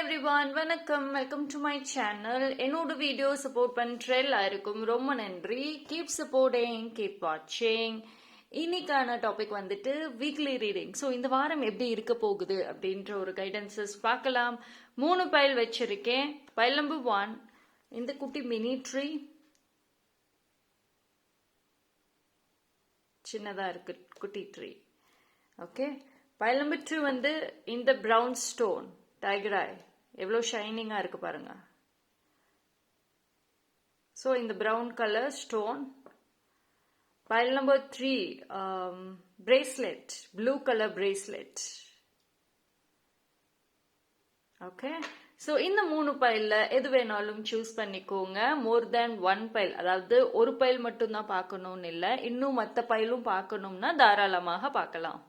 Everyone, வணக்கம். Welcome to my channel. என்னோட video support பண்ணுற எல்லாருக்கும் ரொம்ப நன்றி. கீப் சப்போர்ட்டிங், கீப் வாட்சிங். இன்னைக்கான டாபிக் வந்துட்டு வீக்லி ரீடிங். ஸோ இந்த வாரம் எப்படி இருக்க போகுது அப்படின்ற ஒரு கைடன்சஸ் பார்க்கலாம். 3 பைல் வச்சிருக்கேன். பைல் நம்பர் 1 இந்த குட்டி மினி ட்ரீ, சின்னதாக இருக்கு குட்டி ட்ரீ. ஓகே. பைல் நம்பர் 2 வந்து இந்த ப்ரௌன் ஸ்டோன் டைகர் ஐ, எவ்வளோ ஷைனிங்காக இருக்கு பாருங்க. ஸோ இந்த brown colour stone. File number 3 bracelet, blue colour bracelet. Okay. So இந்த 3 பைலில் எது வேணாலும் சூஸ் பண்ணிக்கோங்க. மோர் தேன் 1 பைல், அதாவது ஒரு பைல் மட்டும்தான் பார்க்கணும்னு இல்லை, இன்னும் மற்ற பைலும் பார்க்கணும்னா தாராளமாக பார்க்கலாம்.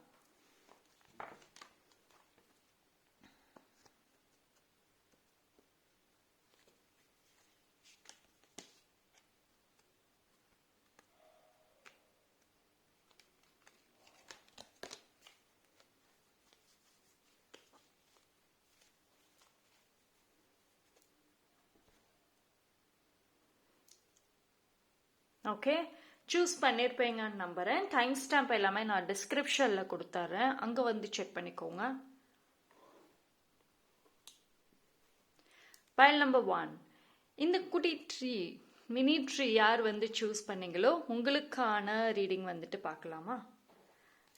ஓகே, சூஸ் பண்ணியிருப்பீங்கன்னு நம்புகிறேன். டைம் ஸ்டாம்ப் எல்லாமே நான் டிஸ்கிரிப்ஷனில் கொடுத்துட்றேன், அங்கே வந்து செக் பண்ணிக்கோங்க. பைல் நம்பர் 1 இந்த குட்டி ட்ரீ, மினி ட்ரீ யார் வந்து சூஸ் பண்ணீங்களோ உங்களுக்கான ரீடிங் வந்துட்டு பார்க்கலாமா?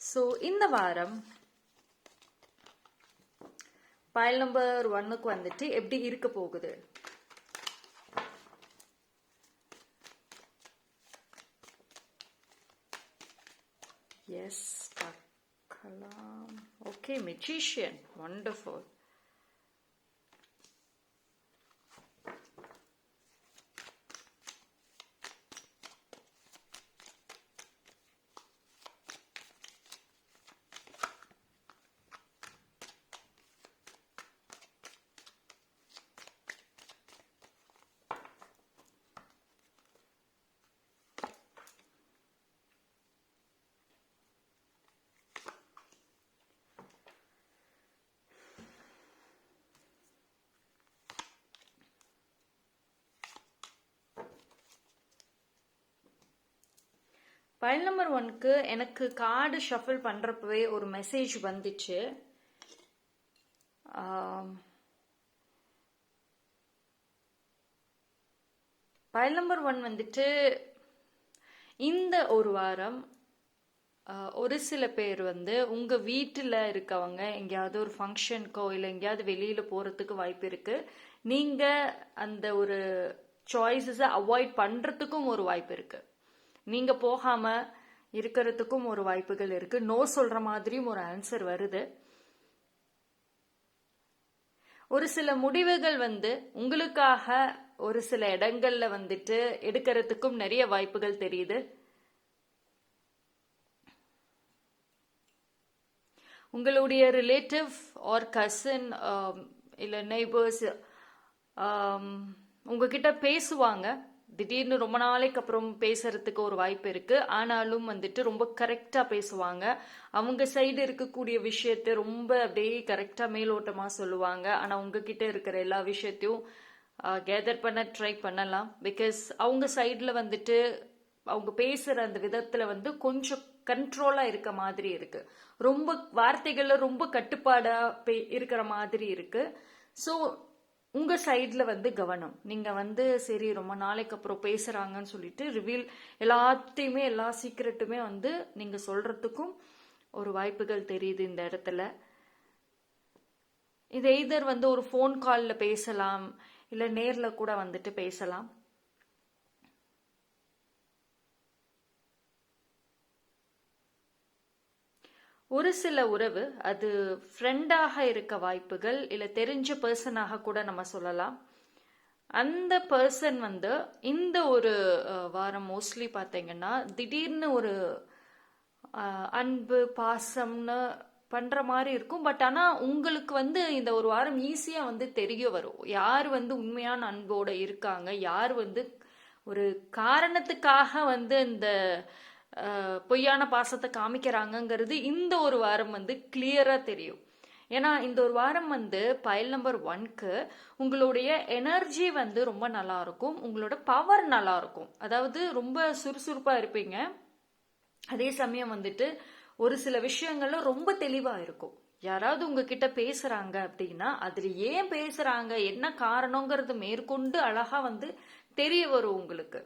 ஸோ இந்த வாரம் பைல் நம்பர் 1க்கு வந்துட்டு எப்படி இருக்க போகுது? Yes, Kalam. Okay, magician. Wonderful. File number 1க்கு எனக்கு கார்டு ஷஃபிள் பண்ணுறப்பவே ஒரு மெசேஜ் வந்துச்சு. பைல் நம்பர் 1 வந்துட்டு இந்த ஒரு வாரம் ஒரு சில பேர் வந்து உங்கள் வீட்டில் இருக்கவங்க எங்கேயாவது ஒரு ஃபங்க்ஷனுக்கோ இல்லை எங்கேயாவது வெளியில் போகிறதுக்கு வாய்ப்பு இருக்குது. நீங்கள் அந்த ஒரு சாய்ஸஸை அவாய்ட் பண்ணுறதுக்கும் ஒரு வாய்ப்பு இருக்குது. நீங்க போகாம இருக்கிறதுக்கும் ஒரு வாய்ப்புகள் இருக்கு. நோ சொல்ற மாதிரியும் ஒரு ஆன்சர் வருது. ஒரு சில முடிவுகள் வந்து உங்களுக்காக ஒரு சில இடங்கள்ல வந்துட்டு எடுக்கிறதுக்கும் நிறைய வாய்ப்புகள் தெரியுது. உங்களுடைய ரிலேட்டிவ் ஆர் கசின் இல்ல நெய்பர்ஸ் உங்ககிட்ட பேசுவாங்க. திடீர்னு ரொம்ப நாளைக்கு அப்புறம் பேசுறதுக்கு ஒரு வாய்ப்பு இருக்கு. ஆனாலும் வந்துட்டு ரொம்ப கரெக்டா பேசுவாங்க. அவங்க சைடு இருக்கக்கூடிய விஷயத்த ரொம்ப அப்படியே கரெக்டா மேலோட்டமா சொல்லுவாங்க. ஆனா உங்ககிட்ட இருக்கிற எல்லா விஷயத்தையும் கேதர் பண்ண ட்ரை பண்ணலாம். பிகாஸ் அவங்க சைட்ல வந்துட்டு அவங்க பேசுற அந்த விதத்துல வந்து கொஞ்சம் கண்ட்ரோலா இருக்க மாதிரி இருக்கு. ரொம்ப வார்த்தைகள்ல ரொம்ப கட்டுப்பாடா இருக்கிற மாதிரி இருக்கு. ஸோ உங்க சைட்ல வந்து கவனம். நீங்க வந்து சரி ரொம்ப நாளைக்கு அப்புறம் பேசுறாங்கன்னு சொல்லிட்டு ரிவீல் எல்லாத்தையுமே எல்லா சீக்ரெட்டுமே வந்து நீங்க சொல்றதுக்கும் ஒரு வாய்ப்புகள் தெரியுது இந்த இடத்துல. இது எய்தர் வந்து ஒரு ஃபோன் கால்ல பேசலாம், இல்ல நேர்ல கூட வந்துட்டு பேசலாம். ஒரு சில உறவு அது ஃப்ரெண்டாக இருக்க வாய்ப்புகள், இல்லை தெரிஞ்ச பர்சனாக கூட நம்ம சொல்லலாம். அந்த பர்சன் வந்து இந்த ஒரு வாரம் மோஸ்ட்லி பார்த்தீங்கன்னா திடீர்னு ஒரு அன்பு பாசம்னு பண்ற மாதிரி இருக்கும். பட் ஆனால் உங்களுக்கு வந்து இந்த ஒரு வாரம் ஈஸியாக வந்து தெரிய வரும் யார் வந்து உண்மையான அன்போட இருக்காங்க, யார் வந்து ஒரு காரணத்துக்காக வந்து இந்த பொய்யான பாசத்தை காமிக்கிறாங்கங்கிறது இந்த ஒரு வாரம் வந்து கிளியரா தெரியும். ஏன்னா இந்த ஒரு வாரம் வந்து பைல் நம்பர் 1க்கு உங்களுடைய எனர்ஜி வந்து ரொம்ப நல்லா இருக்கும், உங்களோட பவர் நல்லா இருக்கும். அதாவது ரொம்ப சுறுசுறுப்பா இருப்பீங்க. அதே சமயம் வந்துட்டு ஒரு சில விஷயங்கள்ல ரொம்ப தெளிவா இருக்கும். யாராவது உங்ககிட்ட பேசுறாங்க அப்படின்னா அதுல ஏன் பேசுறாங்க, என்ன காரணங்கிறது மேற்கொண்டு அழகா வந்து தெரிய வரும் உங்களுக்கு.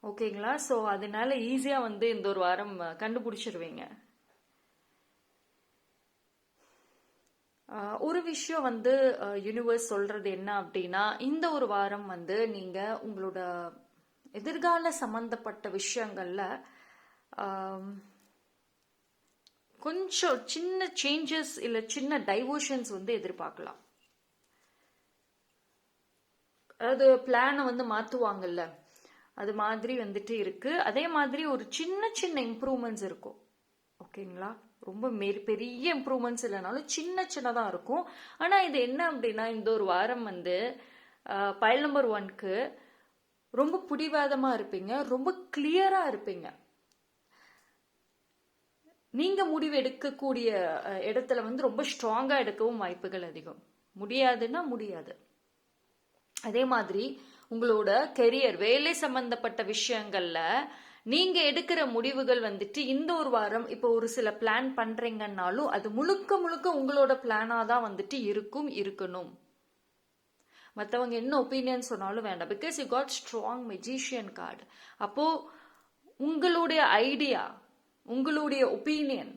ஓகேங்களா? ஸோ அதனால ஈஸியா வந்து இந்த ஒரு வாரம் கண்டுபிடிச்சிருவீங்க. ஒரு விஷயம் வந்து யூனிவர்ஸ் சொல்றது என்ன அப்படின்னா, இந்த ஒரு வாரம் வந்து நீங்க உங்களோட எதிர்கால சம்பந்தப்பட்ட விஷயங்கள்ல கொஞ்சம் சின்ன சேஞ்சஸ் இல்ல சின்ன டைவர்ஷன்ஸ் வந்து எதிர்பார்க்கலாம். அதாவது பிளானை வந்து மாத்துவாங்கல்ல, அது மாதிரி வந்துட்டு இருக்கு. அதே மாதிரி ஒரு சின்ன சின்ன இம்ப்ரூவ்மெண்ட்ஸ் இருக்கும். ஓகேங்களா? ரொம்ப பெரிய இம்ப்ரூவ்மெண்ட்ஸ் இல்லைனாலும் சின்ன சின்னதா இருக்கும். ஆனா இது என்ன அப்படின்னா, இந்த ஒரு வாரம் வந்து பைல் நம்பர் 1க்கு ரொம்ப பிடிவாதமா இருப்பீங்க, ரொம்ப கிளியரா இருப்பீங்க. நீங்க முடிவு எடுக்கக்கூடிய இடத்துல வந்து ரொம்ப ஸ்ட்ராங்கா எடுக்கவும் வாய்ப்புகள் அதிகம். முடியாதுன்னா முடியாது. அதே மாதிரி உங்களோட கெரியர், வேலை சம்பந்தப்பட்ட விஷயங்கள்ல நீங்க எடுக்கிற முடிவுகள் வந்துட்டு இந்த ஒரு வாரம் இப்போ ஒரு சில பிளான் பண்றீங்கன்னாலும் அது முழுக்க முழுக்க உங்களோட பிளானா தான் வந்துட்டு இருக்கணும். மற்றவங்க என்ன ஒப்பீனியன் சொன்னாலும் வேண்டாம். Because you got strong magician card. அப்போ உங்களுடைய ஐடியா, உங்களுடைய ஒப்பீனியன்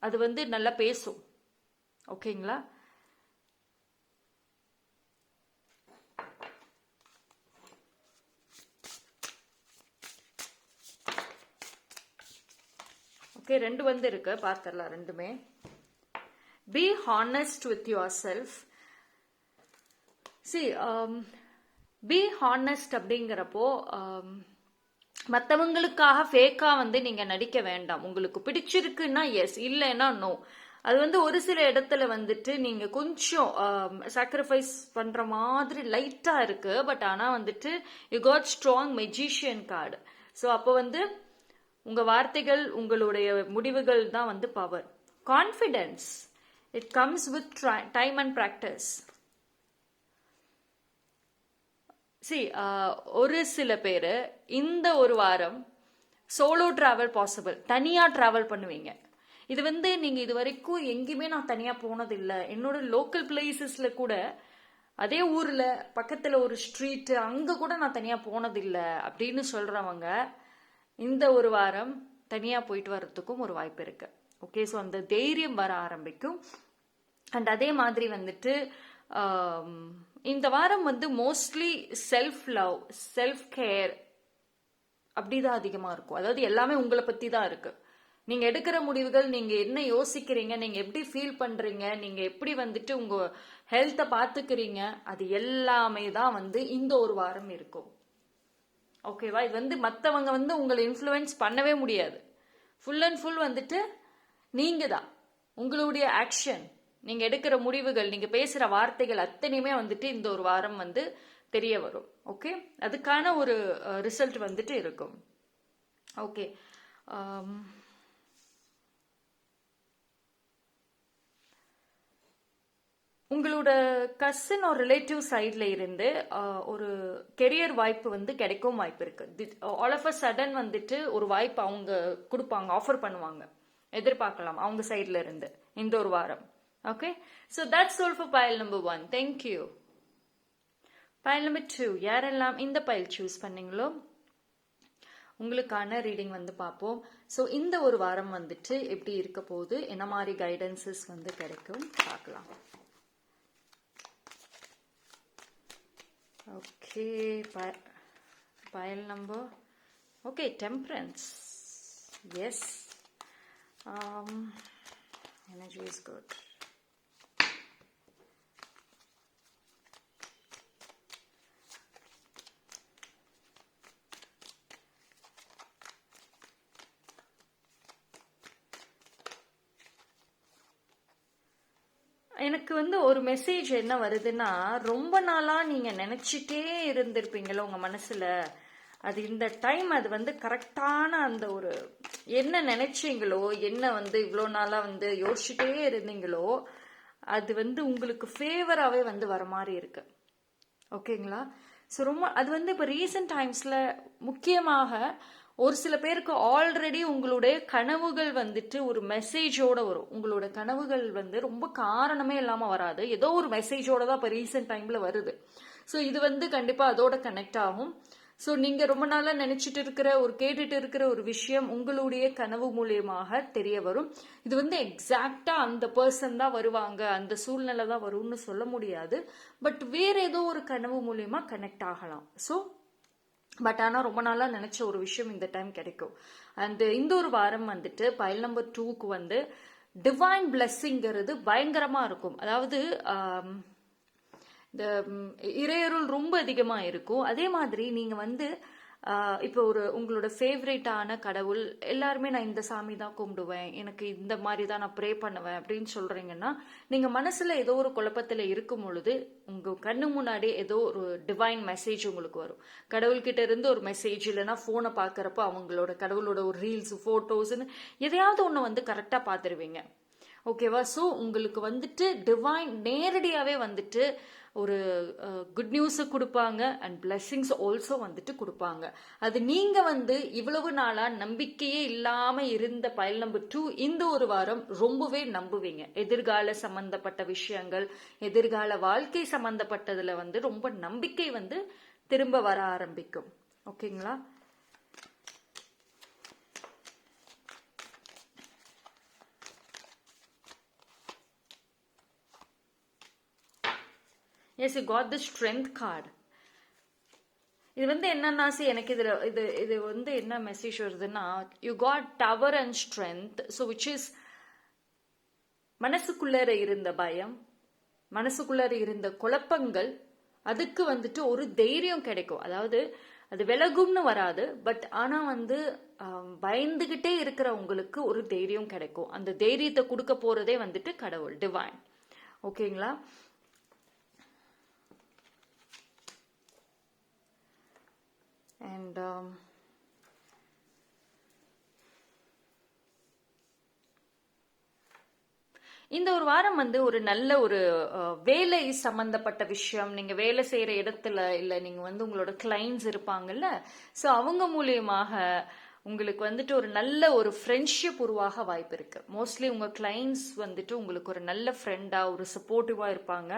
அது வந்து நல்லா பேசும். ஓகேங்களா? ஓகே, 2 வந்து இருக்கு, பார்த்துடலாம் ரெண்டுமே. Be honest with your self. Be honest அப்படிங்கிறப்போ மற்றவங்களுக்காக ஃபேக்கா வந்து நீங்க நடிக்க வேண்டாம். உங்களுக்கு பிடிச்சிருக்குன்னா எஸ், இல்லைன்னா நோ. அது வந்து ஒரு சில இடத்துல வந்துட்டு நீங்க கொஞ்சம் சாக்ரிஃபைஸ் பண்ற மாதிரி லைட்டா இருக்கு. பட் ஆனா வந்துட்டு you got strong magician card. So அப்போ வந்து உங்க வார்த்தைகள், உங்களுடைய முடிவுகள் தான் வந்து power. Confidence, it comes with time and practice. ஒரு சில பேர் இந்த ஒரு வாரம் சோலோ டிராவல் பாசிபிள், தனியா டிராவல் பண்ணுவீங்க. இது வந்து நீங்க இது வரைக்கும் எங்கேயுமே நான் தனியா போனதில்லை, என்னோட லோக்கல் பிளேசஸ்ல கூட அதே ஊர்ல பக்கத்துல ஒரு ஸ்ட்ரீட் அங்க கூட நான் தனியா போனதில்லை அப்படின்னு சொல்றவங்க இந்த ஒரு வாரம் தனியா போயிட்டு வர்றதுக்கும் ஒரு வாய்ப்பு இருக்கு. ஓகே, ஸோ அந்த தைரியம் வர ஆரம்பிக்கும். அண்ட் அதே மாதிரி வந்துட்டு இந்த வாரம் வந்து mostly self love, self care அப்படிதான் அதிகமா இருக்கும். அதாவது எல்லாமே உங்களை பத்தி தான் இருக்கு. நீங்க எடுக்கிற முடிவுகள், நீங்க என்ன யோசிக்கிறீங்க, நீங்க எப்படி ஃபீல் பண்றீங்க, நீங்க எப்படி வந்துட்டு உங்க ஹெல்த்தை பாத்துக்கிறீங்க, அது எல்லாமே தான் வந்து இந்த ஒரு வாரம் இருக்கும். ஓகேவா? இது வந்து மற்றவங்க வந்து உங்களை இன்ஃப்ளூயன்ஸ் பண்ணவே முடியாது. ஃபுல் அண்ட் ஃபுல் வந்துட்டு நீங்க தான். உங்களுடைய ஆக்ஷன், நீங்க எடுக்கிற முடிவுகள், நீங்க பேசுற வார்த்தைகள் அத்தனையுமே வந்துட்டு இந்த ஒரு வாரம் வந்து தெரிய வரும். ஓகே, அதுக்கான ஒரு ரிசல்ட் வந்துட்டு இருக்கும். ஓகே, உங்களோட கசின் ஒரு ரிலேட்டிவ் சைட்ல இருந்து ஒரு கெரியர் வாய்ப்பு வந்து கிடைக்கும் வாய்ப்பு இருக்கு. ஆல் ஆஃப் அ சடன் வந்துட்டு ஒரு வாய்ப்பு அவங்க கொடுப்பாங்க, ஆஃபர் பண்ணுவாங்க, எதிர்பார்க்கலாம் அவங்க சைட்ல இருந்து இந்த ஒரு வாரம். Okay, so that's all for file number 1. Thank you. File number 2, யாரெல்லாம் இந்த பைல் சூஸ் பண்ணீங்களோ உங்களுக்கான ரீடிங் வந்து பார்ப்போம். ஸோ இந்த ஒரு வாரம் வந்துட்டு எப்படி இருக்க போகுது, என்ன மாதிரி கைடன்சஸ் வந்து கிடைக்கும் பார்க்கலாம். Okay, pile number. Okay, temperance. Yes. Energy is good. எனக்கு வந்து ஒரு மெசேஜ் என்ன வருதுன்னா, ரொம்ப நாளா நீங்க நினைச்சிட்டே இருந்திருப்பீங்களோ உங்க மனசுல, அது இந்த டைம் அது வந்து கரெக்டான அந்த ஒரு என்ன நினைச்சீங்களோ, என்ன வந்து இவ்வளோ நாளா வந்து யோசிச்சுட்டே இருந்தீங்களோ, அது வந்து உங்களுக்கு ஃபேவராகவே வந்து வர மாதிரி இருக்கு. ஓகேங்களா? ஸோ ரொம்ப அது வந்து இப்போ ரீசெண்ட் டைம்ஸில் முக்கியமாக ஒரு சில பேருக்கு ஆல்ரெடி உங்களுடைய கனவுகள் வந்துட்டு ஒரு மெசேஜோட வரும். உங்களோட கனவுகள் வந்து ரொம்ப காரணமே இல்லாமல் வராது, ஏதோ ஒரு மெசேஜோட தான் இப்போ ரீசெண்ட் டைமில் வருது. ஸோ இது வந்து கண்டிப்பாக அதோட கனெக்ட் ஆகும். ஸோ நீங்கள் ரொம்ப நாளாக நினச்சிட்டு இருக்கிற கேட்டுட்டு இருக்கிற ஒரு விஷயம் உங்களுடைய கனவு மூலியமாக தெரிய வரும். இது வந்து எக்ஸாக்டாக அந்த பர்சன் தான் வருவாங்க, அந்த சூழ்நிலை தான் வரும்னு சொல்ல முடியாது. பட் வேற ஏதோ ஒரு கனவு மூலியமா கனெக்ட் ஆகலாம். ஸோ பட் ஆனால் ரொம்ப நாளாக நினச்ச ஒரு விஷயம் இந்த டைம் கிடைக்கும். அண்ட் இந்த ஒரு வாரம் வந்துட்டு பைல் நம்பர் 2க்கு வந்து டிவைன் பிளெஸ்ஸிங்கிறது பயங்கரமாக இருக்கும். அதாவது இந்த இறையருள் ரொம்ப அதிகமாக இருக்கும். அதே மாதிரி நீங்கள் வந்து இப்போ உங்களோட ஃபேவரேட்டான கடவுள் எல்லாருமே நான் இந்த சாமி தான் கும்பிடுவேன், எனக்கு இந்த மாதிரி தான் நான் ப்ரே பண்ணுவேன் அப்படின்னு சொல்கிறீங்கன்னா, நீங்கள் மனசில் ஏதோ ஒரு குழப்பத்தில் இருக்கும் பொழுது உங்கள் கண்ணு முன்னாடி ஏதோ ஒரு டிவைன் மெசேஜ் உங்களுக்கு வரும். கடவுள்கிட்ட இருந்து ஒரு மெசேஜ், இல்லைன்னா ஃபோனை பார்க்குறப்போ அவங்களோட கடவுளோட ஒரு ரீல்ஸ், ஃபோட்டோஸ்ன்னு எதையாவது ஒன்று வந்து கரெக்டாக பார்த்துருவீங்க. ஓகேவா? ஸோ உங்களுக்கு வந்துட்டு டிவைன் நேரடியாகவே வந்துட்டு ஒரு குட் நியூஸை கொடுப்பாங்க அண்ட் பிளெஸ்ஸிங்ஸ் ஆல்சோ வந்துட்டு கொடுப்பாங்க. அது நீங்கள் வந்து இவ்வளவு நாளாக நம்பிக்கையே இல்லாமல் இருந்த பைல் நம்பர் 2 இந்த ஒரு வாரம் ரொம்பவே நம்புவீங்க. எதிர்கால சம்பந்தப்பட்ட விஷயங்கள், எதிர்கால வாழ்க்கை சம்பந்தப்பட்டதில் வந்து ரொம்ப நம்பிக்கை வந்து திரும்ப வர ஆரம்பிக்கும். ஓகேங்களா? Yes, you got the strength card. இது வந்து என்னன்னா, எனக்கு இது வந்து என்ன மெசேஜ் வருதுன்னா, you got tower and strength. So which is மனசுக்குள்ளே இருந்த பயம், மனசுக்குள்ளே இருந்த குழப்பங்கள், அதுக்கு வந்துட்டு ஒரு தைரியம் கிடைக்கும். அதாவது அது விலகும்னு வராது, பட் ஆனால் வந்து பயந்துகிட்டே இருக்கிற உங்களுக்கு ஒரு தைரியம் கிடைக்கும். அந்த தைரியத்தை கொடுக்க போறதே வந்துட்டு கடவுள், டிவைன். ஓகேங்களா? அண்ட் இந்த ஒரு வாரம் வந்து ஒரு நல்ல ஒரு வேலை சம்பந்தப்பட்ட விஷயம், நீங்க வேலை செய்யற இடத்துல இல்ல நீங்க வந்து உங்களோட கிளைண்ட்ஸ் இருப்பாங்கல்ல, ஸோ அவங்க மூலியமாக உங்களுக்கு வந்துட்டு ஒரு நல்ல ஒரு ஃப்ரெண்ட்ஷிப் உருவாக வாய்ப்பு இருக்கு. மோஸ்ட்லி உங்க கிளைண்ட்ஸ் வந்துட்டு உங்களுக்கு ஒரு நல்ல ஃப்ரெண்டா, ஒரு சப்போர்ட்டிவா இருப்பாங்க.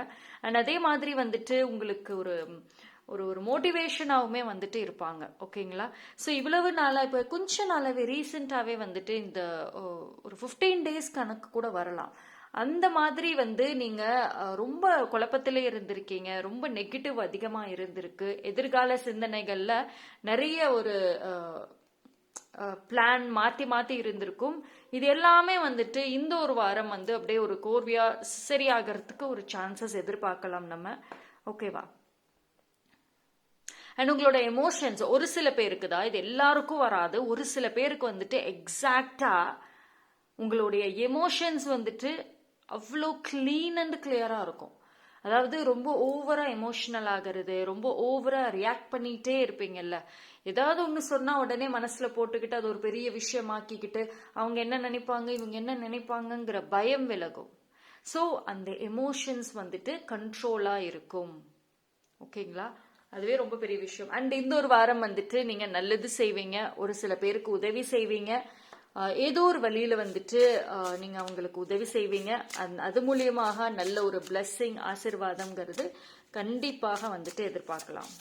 அண்ட் அதே மாதிரி வந்துட்டு உங்களுக்கு ஒரு ஒரு மோட்டிவேஷனாகவுமே வந்துட்டு இருப்பாங்க. ஓகேங்களா? ஸோ இவ்வளவு நாளாக இப்போ கொஞ்ச நாளாகவே ரீசெண்டாகவே வந்துட்டு இந்த ஒரு 15 டேஸ் கணக்கு கூட வரலாம். அந்த மாதிரி வந்து நீங்கள் ரொம்ப குழப்பத்திலே இருந்திருக்கீங்க, ரொம்ப நெகட்டிவ் அதிகமாக இருந்திருக்கு, எதிர்கால சிந்தனைகளில் நிறைய ஒரு பிளான் மாற்றி மாற்றி இருந்திருக்கும். இது எல்லாமே வந்துட்டு இந்த ஒரு வாரம் வந்து அப்படியே ஒரு கோர்வையா சரியாகிறதுக்கு ஒரு சான்சஸ் எதிர்பார்க்கலாம் நம்ம. ஓகேவா? அண்ட் உங்களோட எமோஷன்ஸ் ஒரு சில பேருக்கு தான், இது எல்லாருக்கும் வராது, ஒரு சில பேருக்கு வந்துட்டு எக்ஸாக்டா உங்களுடைய எமோஷன்ஸ் வந்துட்டு அவ்வளோ கிளீன் அண்ட் கிளியரா இருக்கும். அதாவது ரொம்ப ஓவரா எமோஷனல் ஆகிறது, ரொம்ப ஓவரா ரியாக்ட் பண்ணிட்டே இருப்பீங்கல்ல, ஏதாவது ஒன்று சொன்னா உடனே மனசுல போட்டுக்கிட்டு அது ஒரு பெரிய விஷயமாக்கிக்கிட்டு அவங்க என்ன நினைப்பாங்க இவங்க என்ன நினைப்பாங்கங்கிற பயம் விலகும். ஸோ அந்த எமோஷன்ஸ் வந்துட்டு கண்ட்ரோலா இருக்கும். ஓகேங்களா? அதுவே ரொம்ப பெரிய விஷயம். அண்ட் இந்த ஒரு வாரம் வந்துட்டு நீங்க நல்லது செய்வீங்க, ஒரு சில பேருக்கு உதவி செய்வீங்க, ஏதோ ஒரு வழியில வந்துட்டு நீங்க அவங்களுக்கு உதவி செய்வீங்க. அது மூலியமாக நல்ல ஒரு பிளெஸ்ஸிங், ஆசீர்வாதம்ங்கிறது கண்டிப்பாக வந்துட்டு எதிர்பார்க்கலாம்.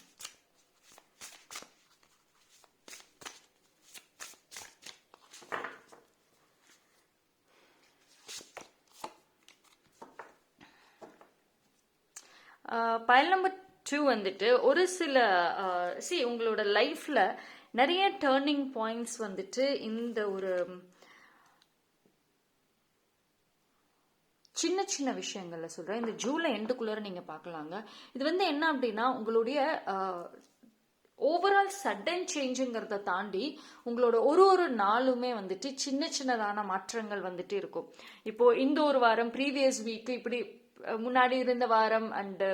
பைல் நம்பர் 2 வந்துட்டு ஒரு சில உங்களோட லைஃப்ல நிறைய டேர்னிங் பாயிண்ட்ஸ் வந்துட்டு இந்த ஒரு சின்ன சின்ன விஷயங்கள்ல சொல்றேன், இந்த ஜூலை எண்டுக்குள்ள நீங்க பார்க்கலாங்க. இது வந்து என்ன அப்படின்னா, உங்களுடைய ஓவரால் சடன் சேஞ்சுங்கிறத தாண்டி உங்களோட ஒரு நாளுமே வந்துட்டு சின்ன சின்னதான மாற்றங்கள் வந்துட்டு இருக்கும். இப்போ இந்த ஒரு வாரம் ப்ரீவியஸ் வீக் இப்படி முன்னாடி இருந்த வாரம் அண்ட்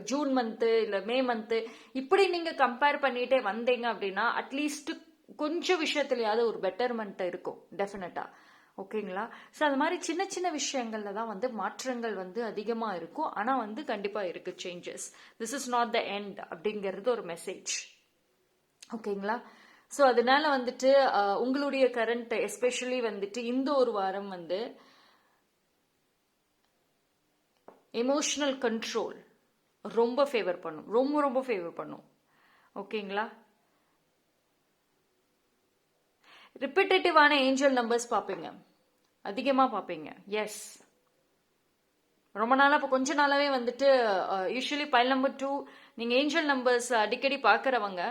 ஜூன் மந்த்து இல்லை மே மந்த்து இப்படி நீங்கள் கம்பேர் பண்ணிட்டே வந்தீங்க அப்படின்னா அட்லீஸ்ட் கொஞ்சம் விஷயத்துலையாவது ஒரு பெட்டர்மெண்ட் இருக்கும் டெஃபினட்டாக. ஓகேங்களா? ஸோ அது மாதிரி சின்ன சின்ன விஷயங்கள்ல தான் வந்து மாற்றங்கள் வந்து அதிகமாக இருக்கும். ஆனால் வந்து கண்டிப்பாக இருக்கு changes. This is not the end அப்படிங்கிறது ஒரு மெசேஜ். ஓகேங்களா? ஸோ அதனால வந்துட்டு உங்களுடைய கரண்ட் எஸ்பெஷலி வந்துட்டு இந்த ஒரு வாரம் வந்து எமோஷனல் கண்ட்ரோல் ரொம்ப ஃபேவர் பண்ணும், ரொம்ப ரொம்ப ஃபேவர் பண்ணும். ஓகேங்களா? ரிப்பிட்டேட்டிவான ஏஞ்சல் நம்பர்ஸ் பார்ப்பீங்க, அதிகமாக பார்ப்பீங்க. எஸ், ரொம்ப நாளாக இப்போ கொஞ்ச நாளாவே வந்துட்டு யூஸ்வலி பைல் நம்பர் 2 நீங்கள் ஏஞ்சல் நம்பர்ஸ் அடிக்கடி பார்க்குறவங்க,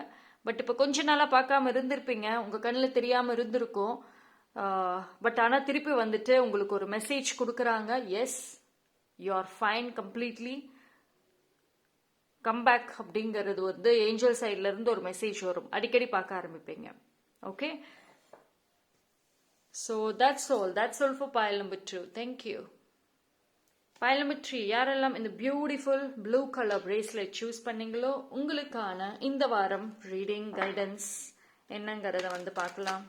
பட் இப்போ கொஞ்ச நாளாக பார்க்காம இருந்திருப்பீங்க, உங்கள் கண்ணில் தெரியாமல் இருந்திருக்கும். பட் ஆனால் திருப்பி வந்துட்டு உங்களுக்கு ஒரு மெசேஜ் கொடுக்குறாங்க. Yes, you are fine completely, comeback அப்படிங்கிறது வந்து ஏஞ்சல் சைட்ல இருந்து ஒரு மெசேஜ் வரும், அடிக்கடி பார்க்க ஆரம்பிப்பீங்க. Okay, so that's all for file number 2. Thank you. File number 3, யாரெல்லாம் இந்த beautiful blue colour bracelet choose பண்ணீங்களோ உங்களுக்கான இந்த வாரம் ரீடிங் கைடன்ஸ் என்னங்கிறத வந்து பார்க்கலாம்.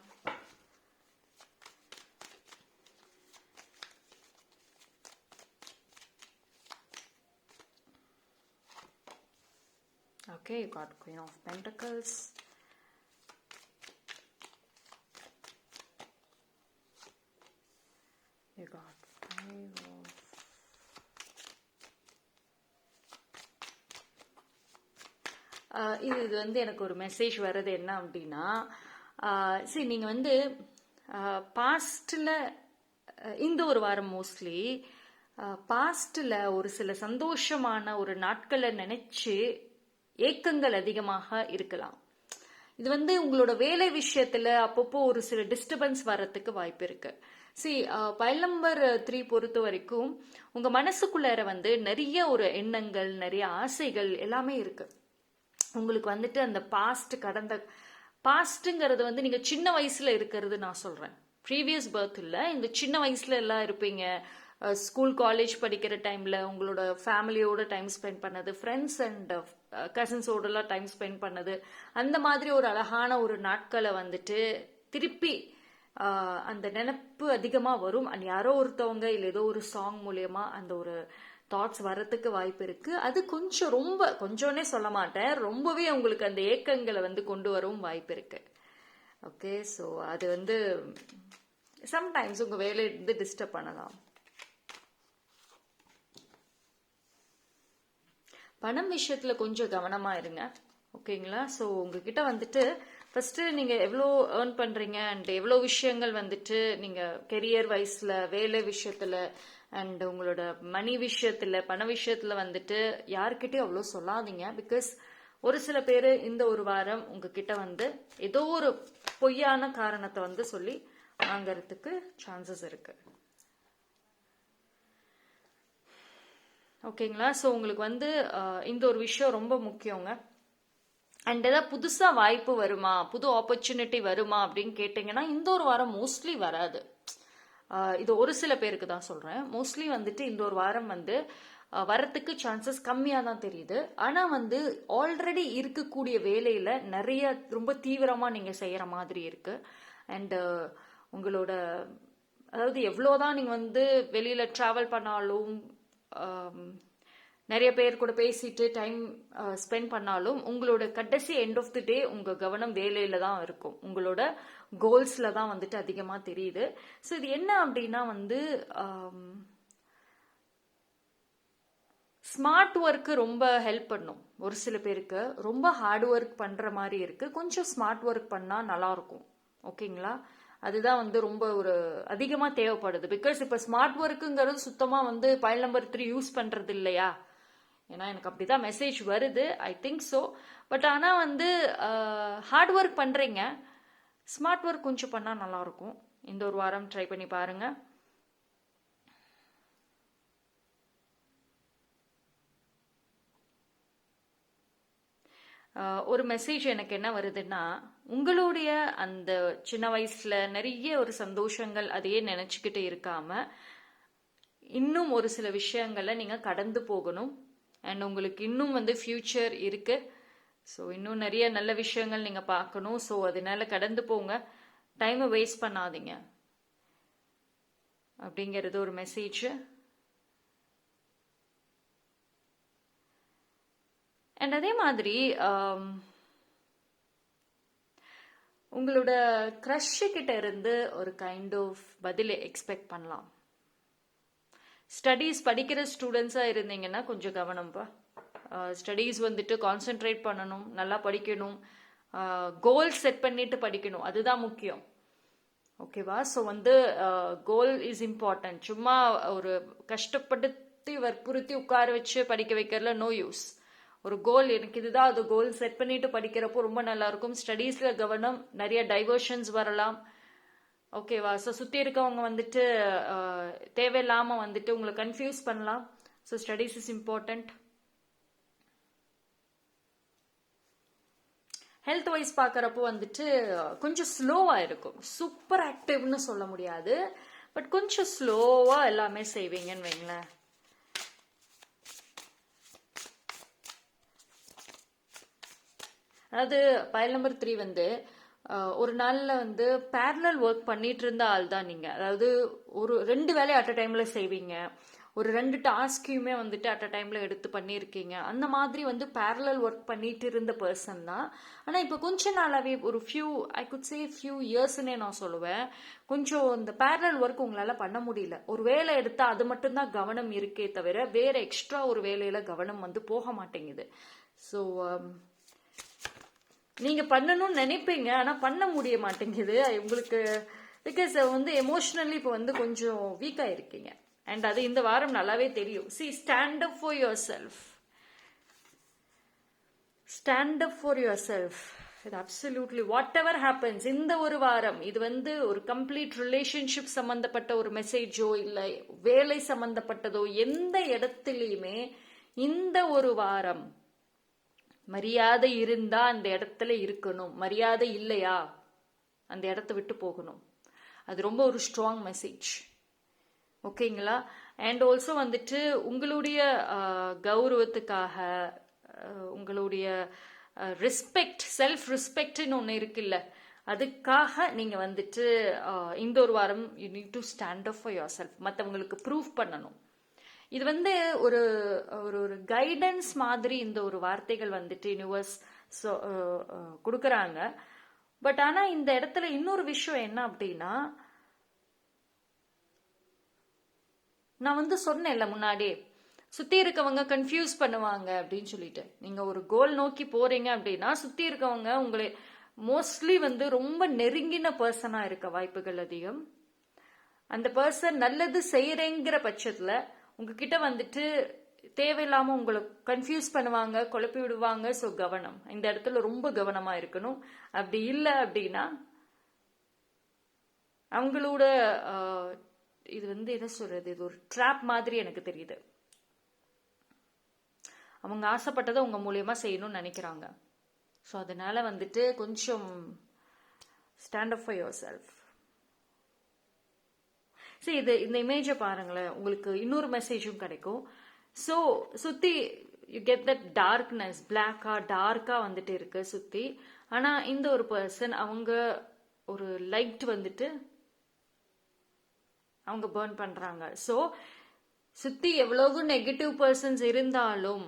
Okay, you got Queen of Pentacles. You got Five of... இது வந்து எனக்கு ஒரு மெசேஜ் வர்றது என்ன அப்படின்னா, சரி நீங்கள் வந்து பாஸ்டில் இந்த ஒரு வாரம் மோஸ்ட்லி பாஸ்டில் ஒரு சில சந்தோஷமான ஒரு நாட்களை நினைச்சு ஏக்கங்கள் அதிகமாக இருக்கலாம். இது வந்து உங்களோட வேலை விஷயத்துல அப்பப்போ ஒரு சில டிஸ்டர்பன்ஸ் வர்றதுக்கு வாய்ப்பு இருக்கு. பைல் நம்பர் 3 பொறுத்த வரைக்கும் உங்க மனசுக்குள்ளார வந்து நிறைய ஒரு எண்ணங்கள், நிறைய ஆசைகள் எல்லாமே இருக்கு. உங்களுக்கு வந்துட்டு அந்த கடந்த பாஸ்ட்ங்கிறது வந்து நீங்க சின்ன வயசுல இருக்கிறது நான் சொல்றேன், ப்ரீவியஸ் பர்த் இல்ல, இந்த சின்ன வயசுல எல்லாம் இருப்பீங்க. ஸ்கூல் காலேஜ் படிக்கிற டைம்ல உங்களோட ஃபேமிலியோட டைம் ஸ்பெண்ட் பண்ணது, ஃப்ரெண்ட்ஸ் அண்ட் கசின்ஸோடலாம் டைம் ஸ்பெண்ட் பண்ணது, அந்த மாதிரி ஒரு அழகான ஒரு நாட்களை வந்துட்டு திருப்பி அந்த நினைப்பு அதிகமாக வரும். அண்ட் யாரோ ஒருத்தவங்க இல்லை ஏதோ ஒரு சாங் மூலயமா அந்த ஒரு தாட்ஸ் வர்றதுக்கு வாய்ப்பு இருக்கு. அது கொஞ்சம் ரொம்ப கொஞ்சோன்னே சொல்ல மாட்டேன், ரொம்பவே உங்களுக்கு அந்த ஏக்கங்களை வந்து கொண்டு வரவும் வாய்ப்பு இருக்கு. ஓகே, ஸோ அது வந்து சம்டைம்ஸ் உங்க வேலையிலிருந்து டிஸ்டர்ப் பண்ணலாம். பணம் விஷயத்துல கொஞ்சம் கவனமா இருங்க. ஓகேங்களா? ஸோ உங்ககிட்ட வந்துட்டு ஃபர்ஸ்ட் நீங்க எவ்வளோ ஏர்ன் பண்றீங்க அண்ட் எவ்வளோ விஷயங்கள் வந்துட்டு நீங்க கெரியர் வைஸ்ல, வேலை விஷயத்துல அண்ட் உங்களோட மணி விஷயத்துல, பண விஷயத்துல வந்துட்டு யாருக்கிட்டையும் அவ்வளோ சொல்லாதீங்க. பிகாஸ் ஒரு சில பேர் இந்த ஒரு வாரம் உங்ககிட்ட வந்து ஏதோ ஒரு பொய்யான காரணத்தை வந்து சொல்லி வாங்கறதுக்கு சான்சஸ் இருக்கு. ஓகேங்களா? ஸோ உங்களுக்கு வந்து இந்த ஒரு விஷயம் ரொம்ப முக்கியங்க. அண்ட் ஏதாவது புதுசாக வாய்ப்பு வருமா, புது ஆப்பர்ச்சுனிட்டி வருமா அப்படின்னு கேட்டிங்கன்னா இந்த ஒரு வாரம் மோஸ்ட்லி வராது. இது ஒரு சில பேருக்கு தான் சொல்கிறேன். மோஸ்ட்லி வந்துட்டு இந்த ஒரு வாரம் வந்து வரத்துக்கு சான்சஸ் கம்மியாக தான் தெரியுது. ஆனால் வந்து ஆல்ரெடி இருக்கக்கூடிய வேலையில் நிறைய ரொம்ப தீவிரமாக நீங்கள் செய்கிற மாதிரி இருக்குது. அண்டு உங்களோட அதாவது எவ்வளோதான் நீங்கள் வந்து வெளியில் ட்ராவல் பண்ணாலும் நிறைய பேர் கூட பேசிட்டு டைம் ஸ்பெண்ட் பண்ணாலும் உங்களோட கடைசி எண்ட் ஆஃப் தி டே உங்க கவனம் வேலையில தான் இருக்கும், உங்களோட கோல்ஸ்ல தான் வந்துட்டு அதிகமாக தெரியுது. ஸோ இது என்ன அப்படின்னா வந்து ஸ்மார்ட் ஒர்க்கு ரொம்ப ஹெல்ப் பண்ணும். ஒரு சில பேருக்கு ரொம்ப ஹார்ட் ஒர்க் பண்ற மாதிரி இருக்கு, கொஞ்சம் ஸ்மார்ட் ஒர்க் பண்ணா நல்லா இருக்கும். ஓகேங்களா? அதுதான் வந்து ரொம்ப ஒரு அதிகமாக தேவைப்படுது. பிகாஸ் இப்போ ஸ்மார்ட் ஒர்க்குங்கிறது சுத்தமாக வந்து பைல் நம்பர் 3 யூஸ் பண்ணுறது இல்லையா? ஏன்னா எனக்கு அப்படிதான் மெசேஜ் வருது, ஐ திங்க் ஸோ. பட் ஆனால் வந்து ஹார்ட் ஒர்க் பண்ணுறீங்க, ஸ்மார்ட் ஒர்க் கொஞ்சம் பண்ணால் நல்லாயிருக்கும். இந்த ஒரு வாரம் ட்ரை பண்ணி பாருங்க. ஒரு மெசேஜ் எனக்கு என்ன வருதுன்னா, உங்களுடைய அந்த சின்ன வயசுல நிறைய ஒரு சந்தோஷங்கள் அதையே நினைச்சுக்கிட்டு இருக்காம இன்னும் ஒரு சில விஷயங்களை நீங்க கடந்து போகணும். அண்ட் உங்களுக்கு இன்னும் வந்து ஃப்யூச்சர் இருக்கு. ஸோ இன்னும் நிறைய நல்ல விஷயங்கள் நீங்கள் பார்க்கணும். ஸோ அதனால கடந்து போங்க, டைமை வேஸ்ட் பண்ணாதீங்க அப்படிங்கிறது ஒரு மெசேஜ். அண்ட் அதே மாதிரி உங்களோட க்ரஷ் கிட்ட இருந்து ஒரு கைண்ட் ஆஃப் பதிலை எக்ஸ்பெக்ட் பண்ணலாம். ஸ்டடீஸ் படிக்கிற ஸ்டூடெண்ட்ஸாக இருந்தீங்கன்னா கொஞ்சம் கவனம்ப்பா. ஸ்டடீஸ் வந்துட்டு கான்சென்ட்ரேட் பண்ணணும், நல்லா படிக்கணும், கோல் செட் பண்ணிட்டு படிக்கணும், அதுதான் முக்கியம். ஓகேவா? ஸோ வந்து கோல் இஸ் இம்பார்ட்டன்ட். சும்மா ஒரு கஷ்டப்படுத்தி வற்புறுத்தி உட்கார வச்சு படிக்க வைக்கிறதுல நோ யூஸ். ஒரு கோல், எனக்கு இதுதான், அது கோல் செட் பண்ணிட்டு படிக்கிறப்போ ரொம்ப நல்லா இருக்கும். ஸ்டடீஸ்ல கவனம், நிறைய டைவர்ஷன்ஸ் வரலாம். ஓகேவா? ஸோ சுற்றி இருக்கவங்க வந்துட்டு தேவையில்லாமல் வந்துட்டு உங்களை கன்ஃபியூஸ் பண்ணலாம். So studies is important. Health wise பார்க்குறப்போ வந்துட்டு கொஞ்சம் ஸ்லோவாக இருக்கும். சூப்பர் ஆக்டிவ்னு சொல்ல முடியாது, பட் கொஞ்சம் ஸ்லோவாக எல்லாமே செய்வீங்கன்னு வைங்களேன். அதாவது பைல் நம்பர் 3 வந்து ஒரு நாளில் வந்து பேரலல் ஒர்க் பண்ணிட்டு இருந்த ஆள் தான் நீங்கள். அதாவது ஒரு 2 வேலையை அட் அ டைமில் செய்வீங்க, ஒரு 2 டாஸ்கையுமே வந்துட்டு அட் அ டைமில் எடுத்து பண்ணியிருக்கீங்க. அந்த மாதிரி வந்து பேரலல் ஒர்க் பண்ணிட்டு இருந்த பர்சன் தான். ஆனால் இப்போ கொஞ்ச நாளாகவே ஒரு ஐ குட் சே ஃபியூ இயர்ஸ்னே நான் சொல்லுவேன், கொஞ்சம் இந்த பேரலல் ஒர்க் உங்களால் பண்ண முடியல. ஒரு வேலை எடுத்தால் அது மட்டும்தான் கவனம் இருக்கே தவிர வேற எக்ஸ்ட்ரா ஒரு வேலையில் கவனம் வந்து போக மாட்டேங்குது. ஸோ நீங்க பண்ணணும்னு நினைப்பீங்க, ஆனா பண்ண முடிய மாட்டேங்குது உங்களுக்கு. பிகாஸ் வந்து எமோஷனலி இப்போ வந்து கொஞ்சம் வீக்கா இருக்கீங்க. அண்ட் அது இந்த வாரம் நல்லாவே தெரியும். Stand up for your self. Stand up for your self. இது அப்சல்யூட்லி வாட் எவர் ஹேப்பன்ஸ் இந்த ஒரு வாரம், இது வந்து ஒரு கம்ப்ளீட் ரிலேஷன்ஷிப் சம்பந்தப்பட்ட ஒரு மெசேஜோ இல்லை வேலை சம்பந்தப்பட்டதோ, எந்த இடத்துலையுமே இந்த ஒரு வாரம் மரியாதை இருந்தா அந்த இடத்துல இருக்கணும், மரியாதை இல்லையா அந்த இடத்த விட்டு போகணும். அது ரொம்ப ஒரு ஸ்ட்ராங் மெசேஜ். ஓகேங்களா? அண்ட் ஆல்சோ வந்துட்டு உங்களுடைய கௌரவத்துக்காக, உங்களுடைய ரெஸ்பெக்ட், செல்ஃப் ரெஸ்பெக்ட்னு ஒன்று இருக்குல்ல, அதுக்காக நீங்க வந்துட்டு இந்த ஒரு வாரம் you need to stand up for your self. மற்றவங்களுக்கு ப்ரூவ் பண்ணணும். இது வந்து ஒரு ஒரு கைடன்ஸ் மாதிரி இந்த ஒரு வார்த்தைகள் வந்துட்டு யூனிவர்ஸ் கொடுக்குறாங்க. பட் ஆனால் இந்த இடத்துல இன்னொரு விஷயம் என்ன அப்படின்னா, நான் வந்து சொன்னேன்ல முன்னாடியே, சுற்றி இருக்கவங்க கன்ஃபியூஸ் பண்ணுவாங்க அப்படின்னு சொல்லிட்டு. நீங்கள் ஒரு கோல் நோக்கி போறீங்க அப்படின்னா சுற்றி இருக்கவங்க உங்களை மோஸ்ட்லி வந்து ரொம்ப நெருங்கின பர்சனாக இருக்க வாய்ப்புகள் அதிகம். அந்த பர்சன் நல்லது செய்கிறேங்கிற பட்சத்தில் உங்ககிட்ட வந்துட்டு தேவையில்லாம உங்களை கன்ஃபியூஸ் பண்ணுவாங்க, குழப்பி விடுவாங்க. ஸோ கவனம், இந்த இடத்துல ரொம்ப கவனமா இருக்கணும். அப்படி இல்லை அப்படின்னா அவங்களோட இது வந்து என்ன சொல்றது, இது ஒரு ட்ராப் மாதிரி எனக்கு தெரியுது. அவங்க ஆசைப்பட்டதை உங்க மூலியமா செய்யணும்னு நினைக்கிறாங்க. ஸோ அதனால வந்துட்டு கொஞ்சம் stand up for your self. சரி, இந்த இமேஜை பாருங்களேன், உங்களுக்கு இன்னொரு மெசேஜும் கிடைக்கும். ஸோ சுற்றி யூ கெட் தட் டார்க்னஸ், டார்க்காக வந்துட்டு இருக்கு சுற்றி. ஆனால் இந்த ஒரு பர்சன் அவங்க ஒரு லைட் வந்துட்டு அவங்க பர்ன் பண்ணுறாங்க. ஸோ சுற்றி எவ்வளவு நெகட்டிவ் பர்சன்ஸ் இருந்தாலும்,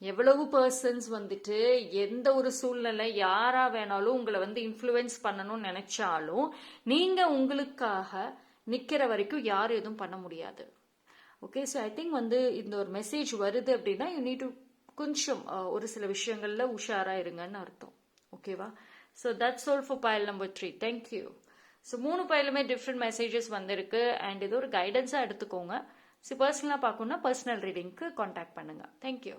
எவ்வளவு பர்சன்ஸ் வந்துட்டு எந்த ஒரு சூழ்நிலை யாரா வேணாலும் உங்களை வந்து இன்ஃப்ளூயன்ஸ் பண்ணணும்னு நினைச்சாலும் நீங்க உங்களுக்காக நிக்கிற வரைக்கும் யாரும் எதுவும் பண்ண முடியாது. ஓகே, ஸோ ஐ திங்க் வந்து இந்த ஒரு மெசேஜ் வருது அப்படின்னா யூ நீட் டு கொஞ்சம் ஒரு சில விஷயங்கள்ல உஷாரா இருங்கன்னு அர்த்தம். ஓகேவா? So that's all for file number 3. Thank you. So 3 பைலுமே டிஃப்ரெண்ட் மெசேஜஸ் வந்திருக்கு. அண்ட் இது ஒரு கைடன்ஸாக எடுத்துக்கோங்க. ஸோ பர்சனலாக பார்க்கணுன்னா பர்சனல் ரீடிங்க்கு கான்டாக்ட் பண்ணுங்க. தேங்க்யூ.